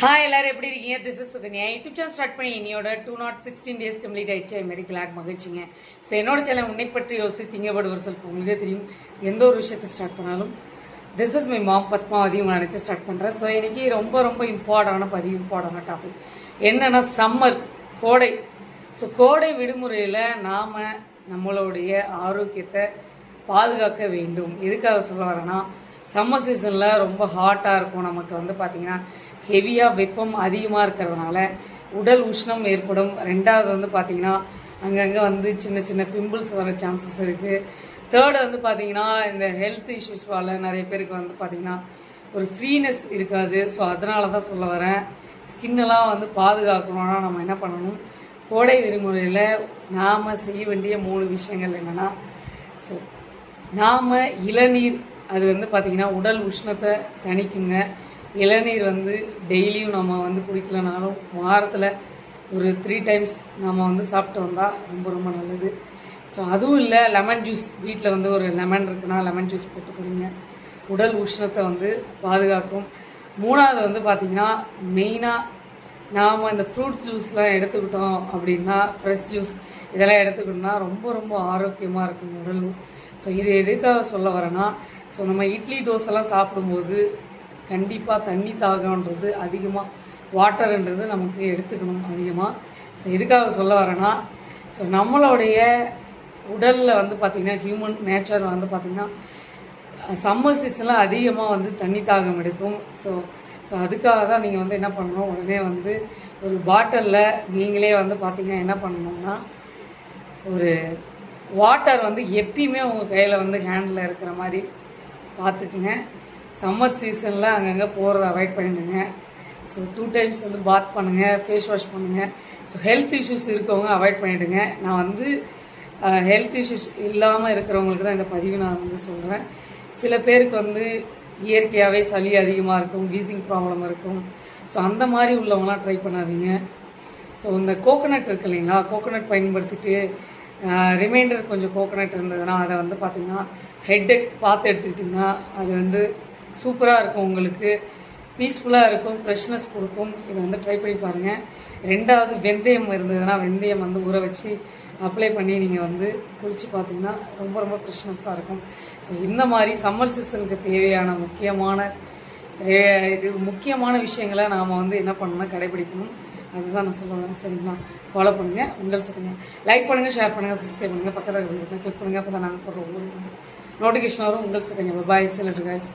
Hi எல்லாரும் எப்படி இருக்கீங்க? This is Sukanya. YouTube channel start பண்ணி என்னோட 216 days கம்ப்ளீட் ஆயிடுச்சு. மெடிக்கல் ஆட் மகிழ்ச்சிங்க. ஸோ என்னோட சேனல் உன்னை பற்றி யோசித்தீங்க பட் ஒரு செல்ஃப் உங்களுக்கே தெரியும். எந்த ஒரு விஷயத்தை ஸ்டார்ட் பண்ணாலும் this is my mom Padmavathi உங்களை நினச்சி ஸ்டார்ட் பண்ணுறேன். ஸோ எனக்கு ரொம்ப இம்பார்ட்டண்டான டாபிக் என்னென்னா சம்மர், கோடை. ஸோ கோடை விடுமுறையில் நாம் நம்மளுடைய ஆரோக்கியத்தை பாதுகாக்க வேண்டும். எதுக்காக சொல்ல வரேன்னா, சம்மர் சீசனில் ரொம்ப ஹாட்டாக இருக்கும். நமக்கு வந்து பார்த்திங்கன்னா ஹெவியாக வெப்பம் அதிகமாக இருக்கிறதுனால உடல் உஷ்ணம் ஏற்படும். ரெண்டாவது வந்து பார்த்திங்கன்னா அங்கங்கே வந்து சின்ன சின்ன பிம்பிள்ஸ் வர சான்சஸ் இருக்குது. தேர்டு வந்து பார்த்திங்கன்னா இந்த ஹெல்த் இஷ்யூஸ்வால் நிறைய பேருக்கு வந்து பார்த்திங்கன்னா ஒரு ஃப்ரீனஸ் இருக்காது. ஸோ அதனால தான் சொல்ல வரேன், ஸ்கின்னெல்லாம் வந்து பாதுகாக்கணும்னா நம்ம என்ன பண்ணணும், கோடை விடுமுறையில் நாம் செய்ய வேண்டிய 3 விஷயங்கள் என்னென்னா, ஸோ நாம் இளநீர், அது வந்து பார்த்திங்கன்னா உடல் உஷ்ணத்தை தணிக்குங்க. இளநீர் வந்து டெய்லியும் நம்ம வந்து குடிக்கலனாலும் வாரத்தில் ஒரு 3 times நம்ம வந்து சாப்பிட்டு வந்தால் ரொம்ப நல்லது. ஸோ அதுவும் இல்லை, லெமன் ஜூஸ் வீட்டில் வந்து ஒரு லெமன் இருக்குன்னா லெமன் ஜூஸ் போட்டு குடிங்க, உடல் உஷ்ணத்தை வந்து பாதுகாக்கும். 3வது வந்து பார்த்திங்கன்னா மெயினாக நாம் இந்த ஃப்ரூட் ஜூஸ்லாம் எடுத்துக்கிட்டோம் அப்படின்னா, ஃப்ரெஷ் ஜூஸ் இதெல்லாம் எடுத்துக்கிட்டோம்னா ரொம்ப ஆரோக்கியமாக இருக்கும் உடல். ஸோ இது எதுக்காக சொல்ல வரேன்னா, ஸோ நம்ம இட்லி தோசைலாம் சாப்பிடும்போது கண்டிப்பாக தண்ணி தாகன்றது அதிகமாக, வாட்டர்ன்றது நமக்கு எடுத்துக்கணும் அதிகமாக. ஸோ எதுக்காக சொல்ல வரேன்னா, ஸோ நம்மளுடைய உடலில் வந்து பார்த்திங்கன்னா ஹியூமன் நேச்சர் வந்து பார்த்திங்கன்னா சம்மர் சீசனில் அதிகமாக வந்து தண்ணி தாகம் எடுக்கும். ஸோ அதுக்காக தான் நீங்கள் வந்து என்ன பண்ணணும், உடனே வந்து ஒரு பாட்டிலில் நீங்களே வந்து பார்த்திங்கன்னா என்ன பண்ணணும்னா, ஒரு வாட்டர் வந்து எப்பயுமே உங்கள் கையில் வந்து ஹேண்டில் இருக்கிற மாதிரி பார்த்துக்குங்க. சம்மர் சீசனில் அங்கங்கே போகிறத அவாய்ட் பண்ணிடுங்க. ஸோ 2 times வந்து பாத் பண்ணுங்கள், ஃபேஸ் வாஷ் பண்ணுங்கள். ஸோ ஹெல்த் இஷ்யூஸ் இருக்கவங்க அவாய்ட் பண்ணிவிடுங்க. நான் வந்து ஹெல்த் இஷ்யூஸ் இல்லாமல் இருக்கிறவங்களுக்கு தான் இந்த பதிவு நான் வந்து சொல்கிறேன். சில பேருக்கு வந்து இயற்கையாகவே சளி அதிகமாக இருக்கும், வீசிங் ப்ராப்ளம் இருக்கும். ஸோ அந்த மாதிரி உள்ளவங்களாம் ட்ரை பண்ணாதீங்க. ஸோ இந்த கோகோனட் இருக்கு இல்லைங்களா, கோகோனட் பயன்படுத்திட்டு ரிமைண்டர் கொஞ்சம் கோகோனட் இருந்ததுன்னா அதை வந்து பார்த்திங்கன்னா ஹெட்டேக் பார்த்து எடுத்துக்கிட்டிங்கன்னா அது வந்து சூப்பராக இருக்கும், உங்களுக்கு பீஸ்ஃபுல்லாக இருக்கும், ஃப்ரெஷ்னஸ் கொடுக்கும். இதை வந்து ட்ரை பண்ணி பாருங்கள். ரெண்டாவது வெந்தயம் இருந்ததுன்னா வெந்தயம் வந்து ஊற வச்சு அப்ளை பண்ணி நீங்கள் வந்து குளித்து பார்த்தீங்கன்னா ரொம்ப ஃப்ரெஷ்னஸ்ஸாக இருக்கும். ஸோ இந்த மாதிரி சம்மர் சீசனுக்கு தேவையான முக்கியமான விஷயங்களை நாம் வந்து என்ன பண்ணணும்னா கடைபிடிக்கணும். அதுதான் நான் சொல்ல வரேன். சரிங்களா? ஃபாலோ பண்ணுங்கள். உங்கள் சொல்லுங்கள், லைக் பண்ணுங்கள், ஷேர் பண்ணுங்கள், சப்ஸ்கிரைப் பண்ணுங்கள், பக்கத்தில் கிளிக் பண்ணுங்கள். அப்போ தான் நாங்கள் போடுற ஒவ்வொரு நோட்டிஃபிகேஷன் வரும். உங்கள் சொல்லுங்கள். பாய், சிலர் கைஸ்.